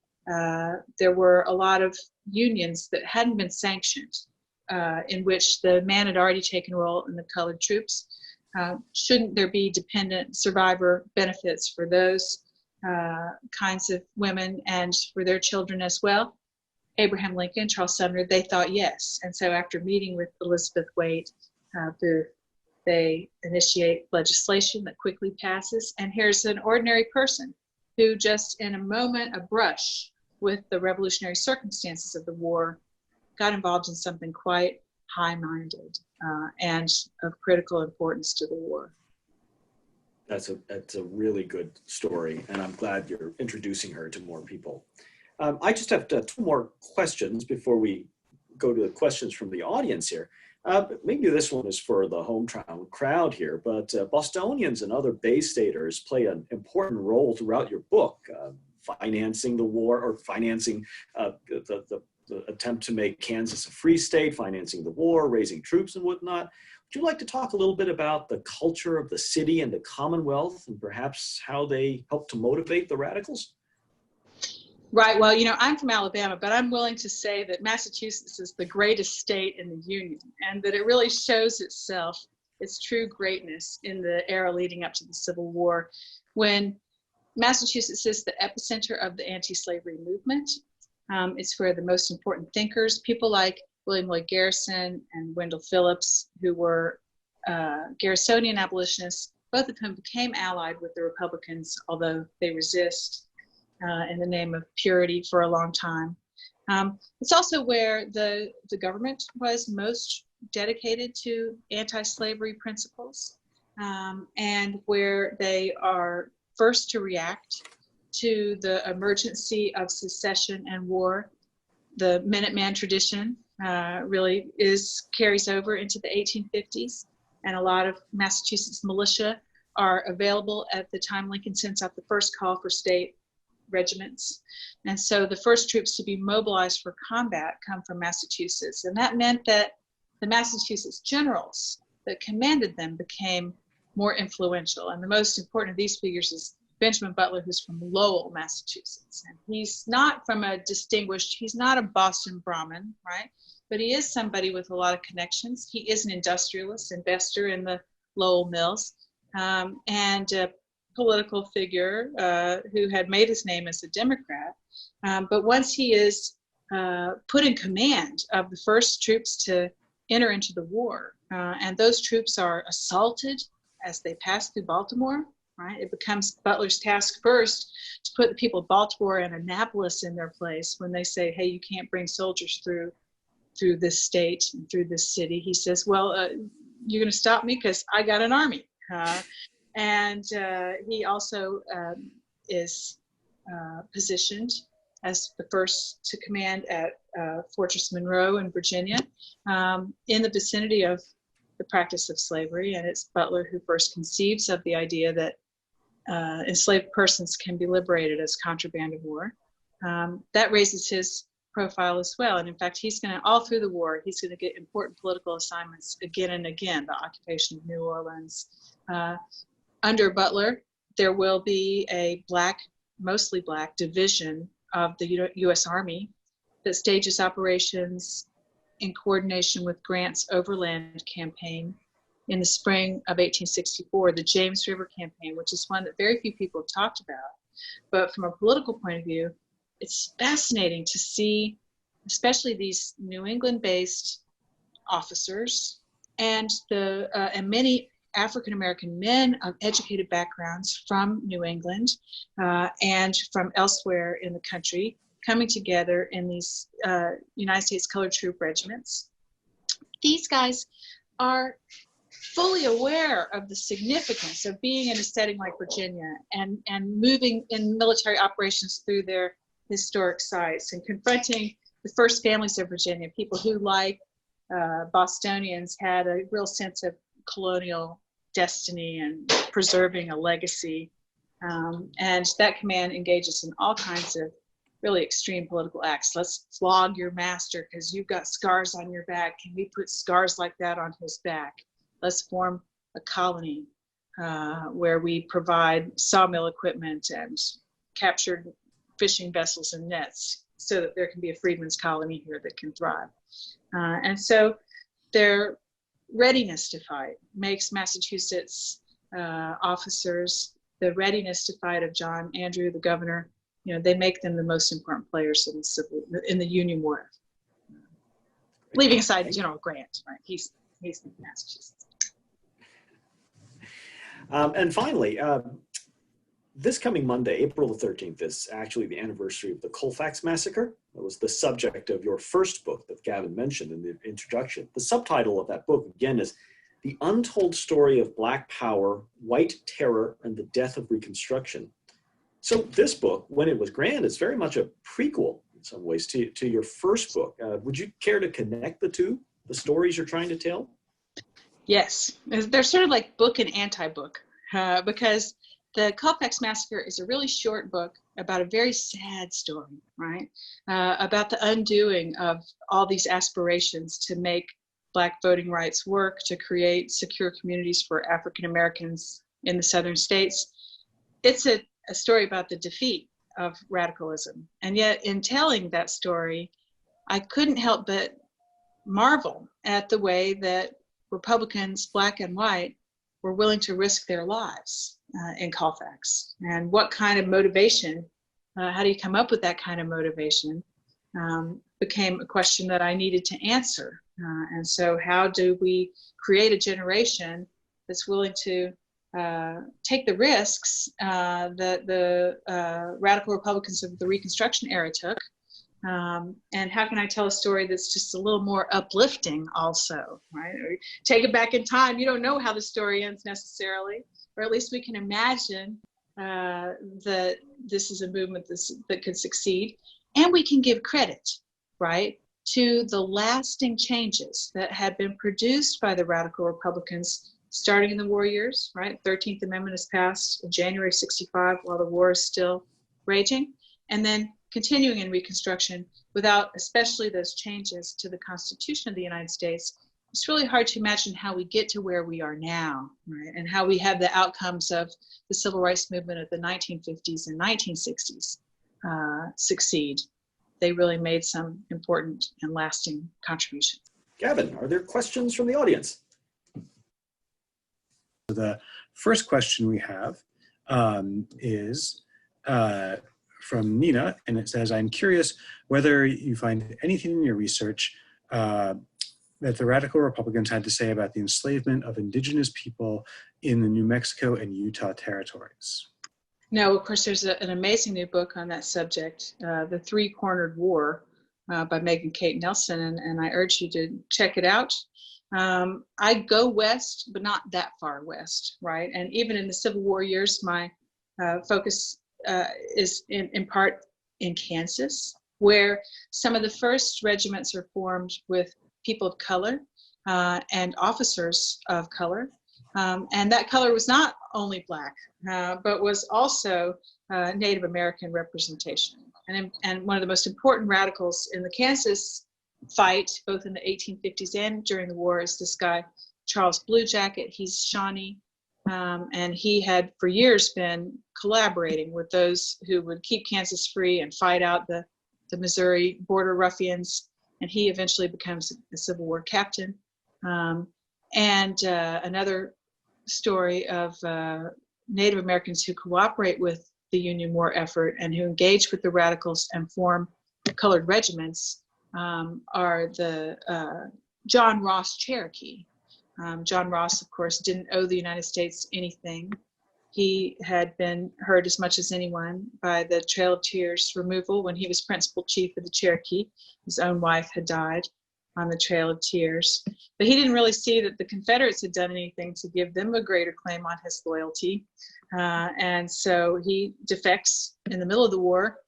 there were a lot of unions that hadn't been sanctioned, in which the man had already taken a role in the colored troops. Shouldn't there be dependent survivor benefits for those kinds of women and for their children as well? Abraham Lincoln, Charles Sumner, they thought yes. And so after meeting with Elizabeth Waite Booth, they initiate legislation that quickly passes. And here's an ordinary person who just in a moment, a brush with the revolutionary circumstances of the war, got involved in something quite high-minded and of critical importance to the war. That's a really good story, and I'm glad you're introducing her to more people. I just have two more questions before we go to the questions from the audience here. Maybe this one is for the hometown crowd here, but Bostonians and other Bay Staters play an important role throughout your book, financing the war or financing the attempt to make Kansas a free state, financing the war, raising troops and whatnot. Would you like to talk a little bit about the culture of the city and the Commonwealth and perhaps how they help to motivate the radicals? Right. Well, you know, I'm from Alabama, but I'm willing to say that Massachusetts is the greatest state in the Union, and that it really shows itself, its true greatness in the era leading up to the Civil War, when Massachusetts is the epicenter of the anti-slavery movement. It's where the most important thinkers, people like William Lloyd Garrison and Wendell Phillips, who were Garrisonian abolitionists, both of whom became allied with the Republicans, although they resist in the name of purity for a long time. It's also where the government was most dedicated to anti-slavery principles, and where they are first to react to the emergency of secession and war. The Minuteman tradition really carries over into the 1850s, and a lot of Massachusetts militia are available at the time Lincoln sends out the first call for state regiments. And so the first troops to be mobilized for combat come from Massachusetts. And that meant that the Massachusetts generals that commanded them became more influential. And the most important of these figures is Benjamin Butler, who's from Lowell, Massachusetts. And he's not he's not a Boston Brahmin, right? But he is somebody with a lot of connections. He is an industrialist, investor in the Lowell mills, and a political figure who had made his name as a Democrat. But once he is put in command of the first troops to enter into the war, and those troops are assaulted as they pass through Baltimore, right? It becomes Butler's task first to put the people of Baltimore and Annapolis in their place when they say, hey, you can't bring soldiers through this state and through this city. He says, well, you're going to stop me because I got an army. And he also is positioned as the first to command at Fortress Monroe in Virginia, in the vicinity of the practice of slavery. And it's Butler who first conceives of the idea that enslaved persons can be liberated as contraband of war. That raises his profile as well. And in fact, he's going to, all through the war, he's going to get important political assignments again and again, the occupation of New Orleans. Under Butler, there will be a mostly black division of the U.S. Army that stages operations in coordination with Grant's overland campaign in the spring of 1864, the James River Campaign, which is one that very few people have talked about. But from a political point of view, it's fascinating to see, especially these New England-based officers and many African-American men of educated backgrounds from New England and from elsewhere in the country coming together in these United States Colored Troop regiments. These guys are fully aware of the significance of being in a setting like Virginia and moving in military operations through their historic sites and confronting the first families of Virginia, people who, like Bostonians, had a real sense of colonial destiny and preserving a legacy. And that command engages in all kinds of really extreme political acts. Let's flog your master because you've got scars on your back. Can we put scars like that on his back? Let's form a colony where we provide sawmill equipment and captured fishing vessels and nets so that there can be a freedmen's colony here that can thrive. And so their readiness to fight makes Massachusetts officers, the readiness to fight of John Andrew, the governor, they make them the most important players in the Union War. Leaving aside General Grant, right? He's in Massachusetts. And finally, this coming Monday, April the 13th, is actually the anniversary of the Colfax Massacre. That was the subject of your first book that Gavin mentioned in the introduction. The subtitle of that book, again, is The Untold Story of Black Power, White Terror, and the Death of Reconstruction. So this book, when it was granted, is very much a prequel in some ways to your first book. Would you care to connect the two, the stories you're trying to tell? Yes, they're sort of like book and anti-book, because the Colfax Massacre is a really short book about a very sad story, right? About the undoing of all these aspirations to make Black voting rights work, to create secure communities for African Americans in the southern states. It's a story about the defeat of radicalism. And yet in telling that story, I couldn't help but marvel at the way that Republicans, Black and white, were willing to risk their lives in Colfax. And what kind of motivation, how do you come up with that kind of motivation, became a question that I needed to answer. And so how do we create a generation that's willing to take the risks that the radical Republicans of the Reconstruction era took. And how can I tell a story that's just a little more uplifting also, right? Or take it back in time. You don't know how the story ends necessarily, or at least we can imagine that this is a movement that could succeed. And we can give credit, right, to the lasting changes that had been produced by the radical Republicans starting in the war years, right? 13th Amendment is passed in January 65 while the war is still raging, and then continuing in Reconstruction without especially those changes to the Constitution of the United States. It's really hard to imagine how we get to where we are now, right? And how we have the outcomes of the civil rights movement of the 1950s and 1960s succeed. They really made some important and lasting contributions. Gavin, are there questions from the audience? The first question we have is from Nina, and it says, I'm curious whether you find anything in your research that the radical Republicans had to say about the enslavement of indigenous people in the New Mexico and Utah territories. No, of course, there's an amazing new book on that subject, The Three-Cornered War by Megan Kate Nelson, and I urge you to check it out. I go west, but not that far west, right? And even in the Civil War years, my focus is in part in Kansas, where some of the first regiments are formed with people of color and officers of color. And that color was not only Black, but was also Native American representation. And one of the most important radicals in the Kansas fight, both in the 1850s and during the war, is this guy, Charles Blue Jacket. He's Shawnee, and he had for years been collaborating with those who would keep Kansas free and fight out the Missouri border ruffians. And he eventually becomes a Civil War captain. Another story of Native Americans who cooperate with the Union War effort and who engage with the radicals and form colored regiments are the John Ross Cherokee. John Ross, of course, didn't owe the United States anything. He had been hurt as much as anyone by the Trail of Tears removal when he was principal chief of the Cherokee. His own wife had died on the Trail of Tears. But he didn't really see that the Confederates had done anything to give them a greater claim on his loyalty. And so he defects in the middle of the war,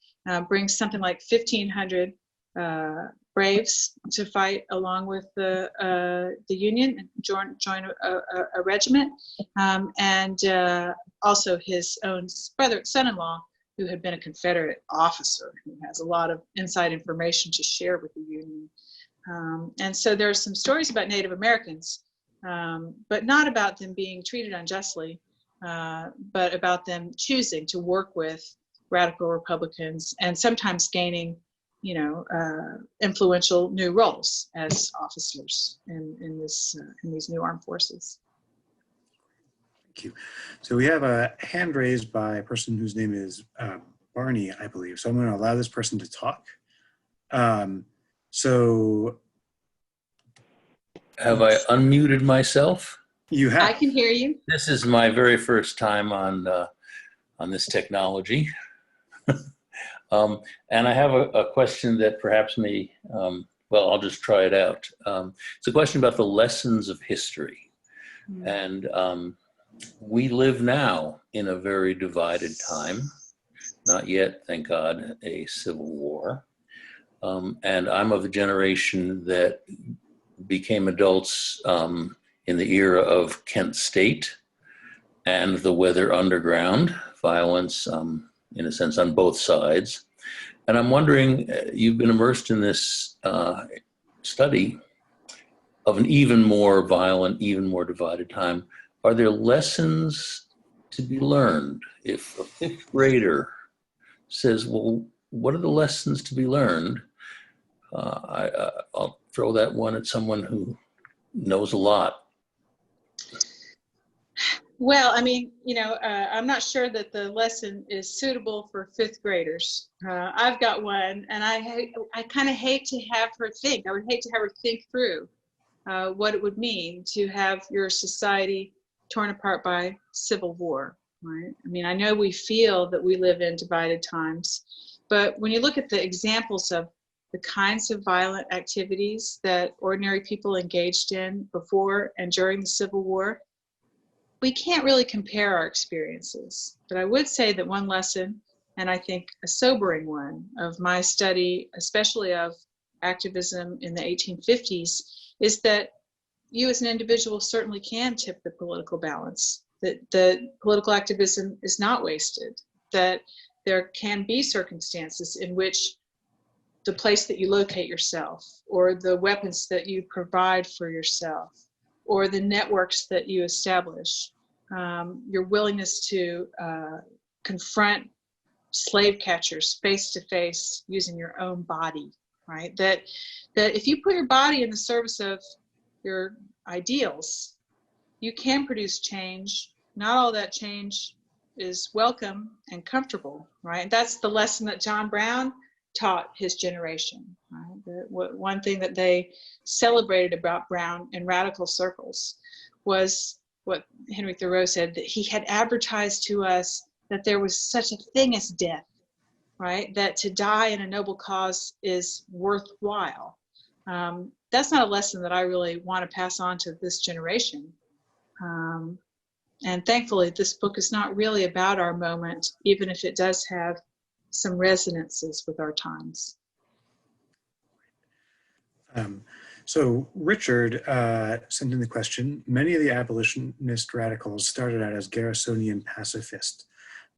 brings something like 1,500 braves to fight along with the Union and join a regiment. Also his own son-in-law, who had been a Confederate officer, who has a lot of inside information to share with the Union. And so there are some stories about Native Americans, but not about them being treated unjustly, but about them choosing to work with radical Republicans and sometimes gaining, influential new roles as officers in these new armed forces. Thank you. So we have a hand raised by a person whose name is Barney, I believe. So I'm going to allow this person to talk. So have I unmuted myself? You have. I can hear you. This is my very first time on this technology. And I have a question that perhaps may, I'll just try it out. It's a question about the lessons of history. And we live now in a very divided time, not yet, thank God, a civil war. And I'm of the generation that became adults in the era of Kent State and the Weather Underground, violence, in a sense, on both sides. And I'm wondering, you've been immersed in this study of an even more violent, even more divided time. Are there lessons to be learned? If a fifth grader says, well, what are the lessons to be learned? I'll throw that one at someone who knows a lot. Well, I mean, I'm not sure that the lesson is suitable for fifth graders. I've got one, and I kind of hate to have her think. I would hate to have her think through what it would mean to have your society torn apart by civil war, right? I mean, I know we feel that we live in divided times, but when you look at the examples of the kinds of violent activities that ordinary people engaged in before and during the Civil War, we can't really compare our experiences. But I would say that one lesson, and I think a sobering one, of my study, especially of activism in the 1850s, is that you as an individual certainly can tip the political balance, that the political activism is not wasted, that there can be circumstances in which the place that you locate yourself, or the weapons that you provide for yourself, or the networks that you establish, your willingness to confront slave catchers face to face using your own body, right? That if you put your body in the service of your ideals, you can produce change. Not all that change is welcome and comfortable, right? And that's the lesson that John Brown taught his generation, right? One thing that they celebrated about Brown in radical circles was what Henry Thoreau said, that he had advertised to us that there was such a thing as death, right? That to die in a noble cause is worthwhile. That's not a lesson that I really want to pass on to this generation. And thankfully, this book is not really about our moment, even if it does have some resonances with our times. So Richard sent in the question, many of the abolitionist radicals started out as Garrisonian pacifists,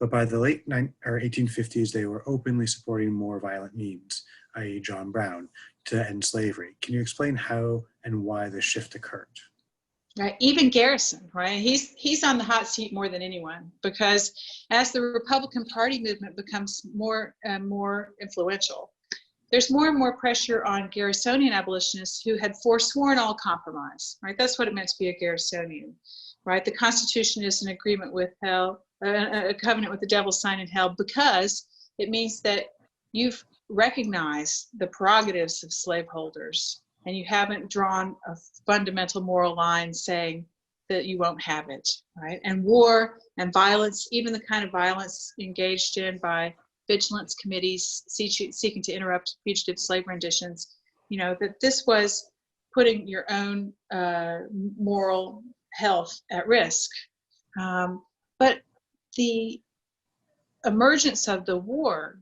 but by the late 1850s, they were openly supporting more violent means, i.e. John Brown, to end slavery. Can you explain how and why this shift occurred? Right, even Garrison, right? He's on the hot seat more than anyone, because as the Republican Party movement becomes more and more influential, there's more and more pressure on Garrisonian abolitionists who had forsworn all compromise, right? That's what it meant to be a Garrisonian, right? The Constitution is an agreement with hell, a covenant with the devil signed in hell, because it means that you've recognized the prerogatives of slaveholders, and you haven't drawn a fundamental moral line saying that you won't have it, right? And war and violence, even the kind of violence engaged in by vigilance committees seeking to interrupt fugitive slave renditions, you know, that this was putting your own moral health at risk. But the emergence of the war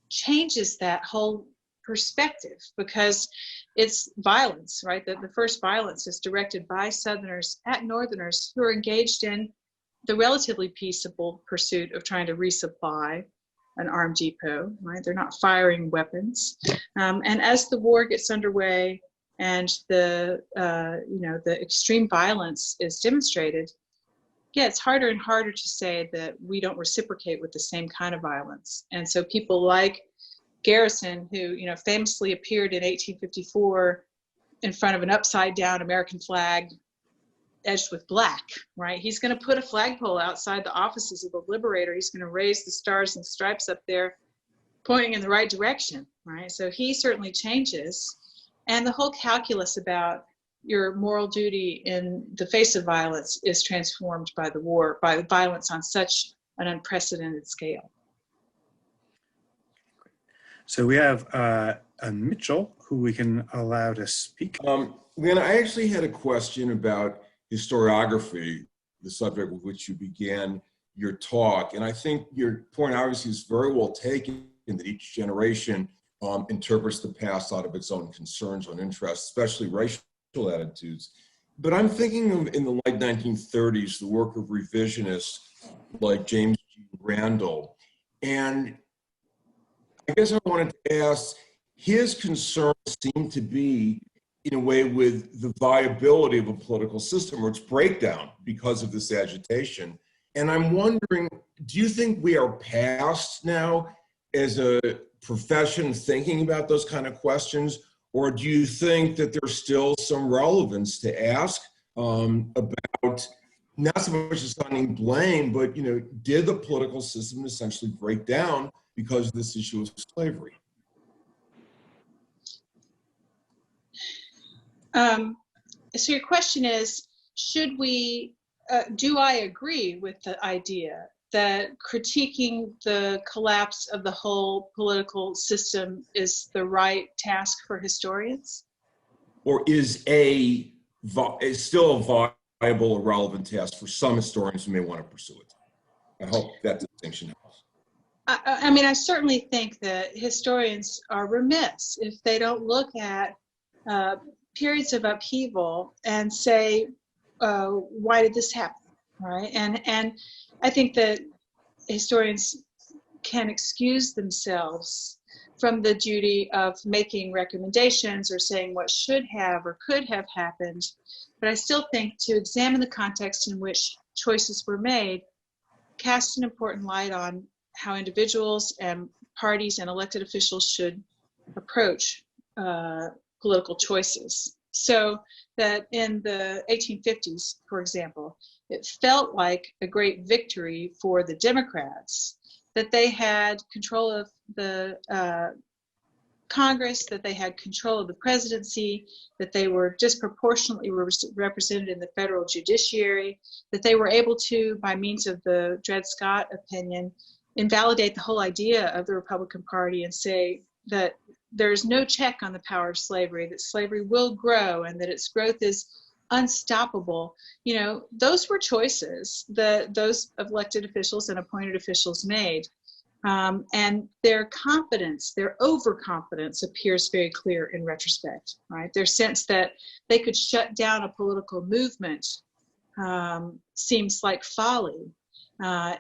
changes that whole perspective, because it's violence, right? The first violence is directed by Southerners at Northerners who are engaged in the relatively peaceable pursuit of trying to resupply an armed depot, right? They're not firing weapons. And as the war gets underway and the extreme violence is demonstrated, yeah, it's harder and harder to say that we don't reciprocate with the same kind of violence. And so people like Garrison, who, you know, famously appeared in 1854 in front of an upside down American flag edged with black, right? He's going to put a flagpole outside the offices of the Liberator. He's going to raise the stars and stripes up there, pointing in the right direction, right? So he certainly changes. And the whole calculus about your moral duty in the face of violence is transformed by the war, by violence on such an unprecedented scale. So we have Mitchell, who we can allow to speak. LeeAnna, I actually had a question about historiography, the subject with which you began your talk. And I think your point obviously is very well taken, in that each generation interprets the past out of its own concerns and interests, especially racial attitudes. But I'm thinking of, in the late 1930s, the work of revisionists like James G. Randall. And I guess I wanted to ask, his concerns seem to be, in a way, with the viability of a political system or its breakdown because of this agitation. And I'm wondering, do you think we are past now as a profession thinking about those kind of questions? Or do you think that there's still some relevance to ask about, not so much assigning blame, but, you know, did the political system essentially break down because of this issue of slavery? So your question is, should we do I agree with the idea that critiquing the collapse of the whole political system is the right task for historians? Or is still a viable or relevant task for some historians who may want to pursue it? I hope that distinction helps. I mean, I certainly think that historians are remiss if they don't look at periods of upheaval and say, why did this happen, right? And I think that historians can excuse themselves from the duty of making recommendations or saying what should have or could have happened. But I still think to examine the context in which choices were made casts an important light on how individuals and parties and elected officials should approach political choices. So that in the 1850s, for example, it felt like a great victory for the Democrats that they had control of the Congress, that they had control of the presidency, that they were disproportionately represented in the federal judiciary, that they were able to, by means of the Dred Scott opinion, invalidate the whole idea of the Republican Party and say that there's no check on the power of slavery, that slavery will grow and that its growth is unstoppable. You know, those were choices that those elected officials and appointed officials made. And their confidence, their overconfidence appears very clear in retrospect, right? Their sense that they could shut down a political movement seems like folly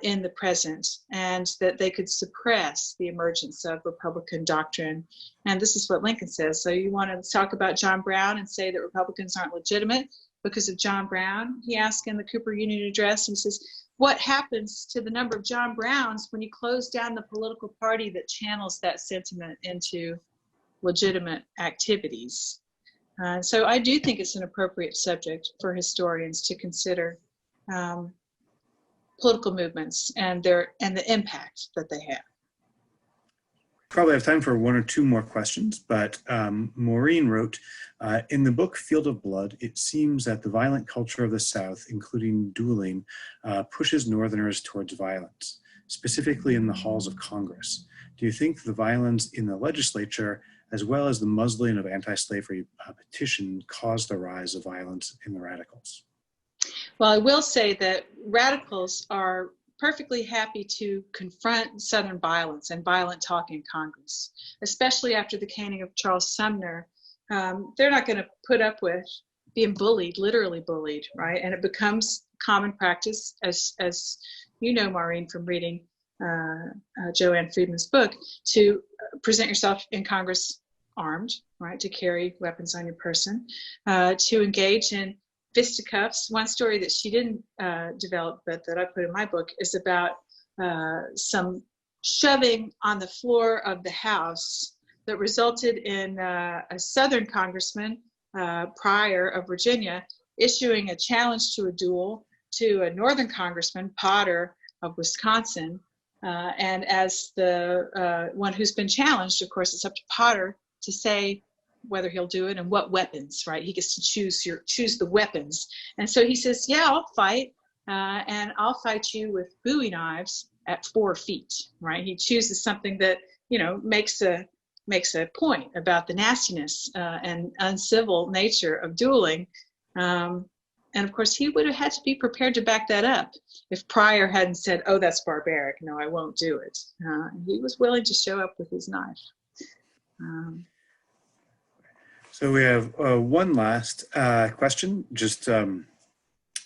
in the present, and that they could suppress the emergence of Republican doctrine. And this is what Lincoln says. So you want to talk about John Brown and say that Republicans aren't legitimate because of John Brown? He asked in the Cooper Union Address, he says, what happens to the number of John Browns when you close down the political party that channels that sentiment into legitimate activities? So I do think it's an appropriate subject for historians to consider political movements and the impact that they have. Probably have time for one or two more questions, but Maureen wrote, in the book Field of Blood, it seems that the violent culture of the South, including dueling, pushes Northerners towards violence, specifically in the halls of Congress. Do you think the violence in the legislature, as well as the muzzling of anti-slavery petition, caused the rise of violence in the radicals? Well, I will say that radicals are perfectly happy to confront Southern violence and violent talk in Congress, especially after the caning of Charles Sumner. They're not going to put up with being bullied, literally bullied, right? And it becomes common practice, as you know, Maureen, from reading Joanne Friedman's book, to present yourself in Congress armed, right? To carry weapons on your person, to engage in fisticuffs. One story that she didn't develop, but that I put in my book, is about some shoving on the floor of the House that resulted in a Southern congressman, Pryor of Virginia, issuing a challenge to a duel to a Northern congressman, Potter of Wisconsin. And as the one who's been challenged, of course, it's up to Potter to say whether he'll do it and what weapons, right? He gets to choose the weapons. And so he says, yeah, I'll fight, and I'll fight you with Bowie knives at 4 feet, right? He chooses something that, you know, makes a point about the nastiness and uncivil nature of dueling. And of course, he would have had to be prepared to back that up if Pryor hadn't said, oh, that's barbaric, no, I won't do it. He was willing to show up with his knife. So we have one last question, just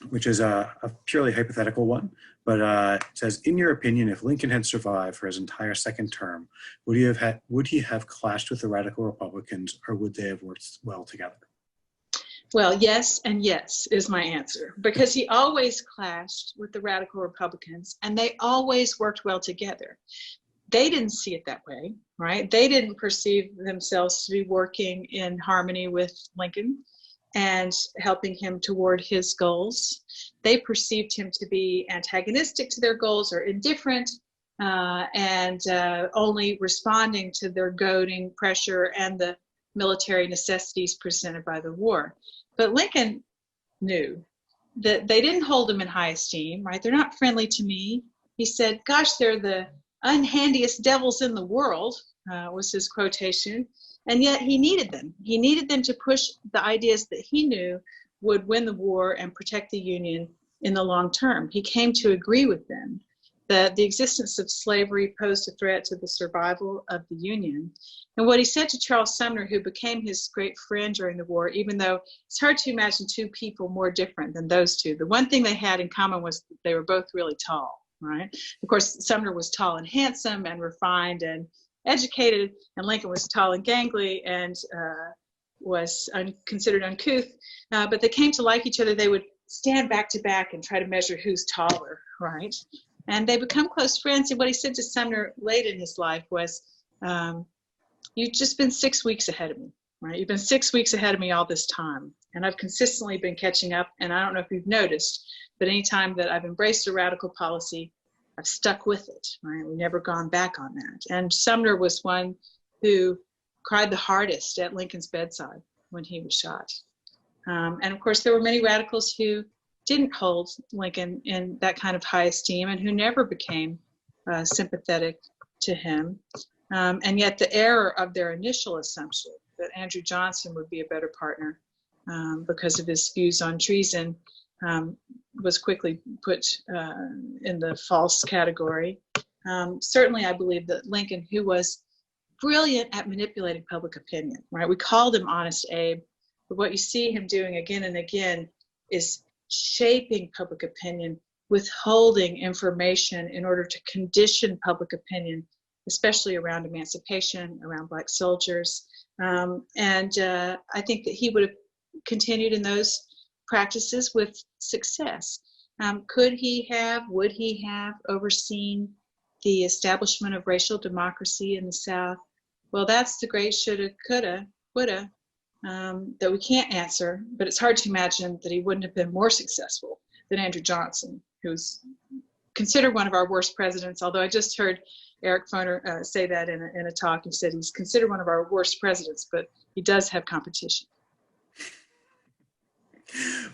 which is a purely hypothetical one, but it says, in your opinion, if Lincoln had survived for his entire second term, would he have clashed with the radical Republicans, or would they have worked well together? Well, yes and yes is my answer, because he always clashed with the radical Republicans and they always worked well together. They didn't see it that way, right? They didn't perceive themselves to be working in harmony with Lincoln and helping him toward his goals. They perceived him to be antagonistic to their goals or indifferent and only responding to their goading pressure and the military necessities presented by the war. But Lincoln knew that they didn't hold him in high esteem, right? They're not friendly to me. He said, gosh, they're the unhandiest devils in the world, was his quotation. And yet he needed them. He needed them to push the ideas that he knew would win the war and protect the Union in the long term. He came to agree with them that the existence of slavery posed a threat to the survival of the Union. And what he said to Charles Sumner, who became his great friend during the war, even though it's hard to imagine two people more different than those two, the one thing they had in common was that they were both really tall, right? Of course, Sumner was tall and handsome and refined and educated, and Lincoln was tall and gangly and was considered uncouth. But they came to like each other. They would stand back to back and try to measure who's taller, right? And they become close friends. And what he said to Sumner late in his life was, you've just been 6 weeks ahead of me, right? You've been 6 weeks ahead of me all this time. And I've consistently been catching up. And I don't know if you've noticed, but anytime that I've embraced a radical policy, I've stuck with it, right? We've never gone back on that. And Sumner was one who cried the hardest at Lincoln's bedside when he was shot. And of course, there were many radicals who didn't hold Lincoln in that kind of high esteem and who never became sympathetic to him. And yet the error of their initial assumption that Andrew Johnson would be a better partner because of his views on treason was quickly put in the false category. Certainly, I believe that Lincoln, who was brilliant at manipulating public opinion, right? We called him Honest Abe, but what you see him doing again and again is shaping public opinion, withholding information in order to condition public opinion, especially around emancipation, around Black soldiers. And I think that he would have continued in those practices with success. Would he have overseen the establishment of racial democracy in the South? Well, that's the great shoulda, coulda, woulda that we can't answer, but it's hard to imagine that he wouldn't have been more successful than Andrew Johnson, who's considered one of our worst presidents, although I just heard Eric Foner say that in a talk. He said he's considered one of our worst presidents, but he does have competition.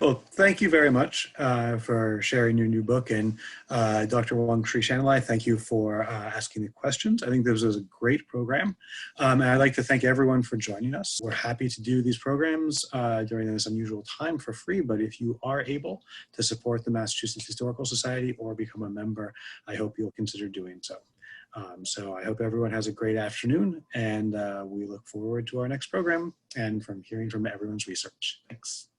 Well, thank you very much for sharing your new book. And Dr. Wongsrichanalai, thank you for asking the questions. I think this was a great program. And I'd like to thank everyone for joining us. We're happy to do these programs during this unusual time for free, but if you are able to support the Massachusetts Historical Society or become a member, I hope you'll consider doing so. So I hope everyone has a great afternoon, and we look forward to our next program and from hearing from everyone's research. Thanks.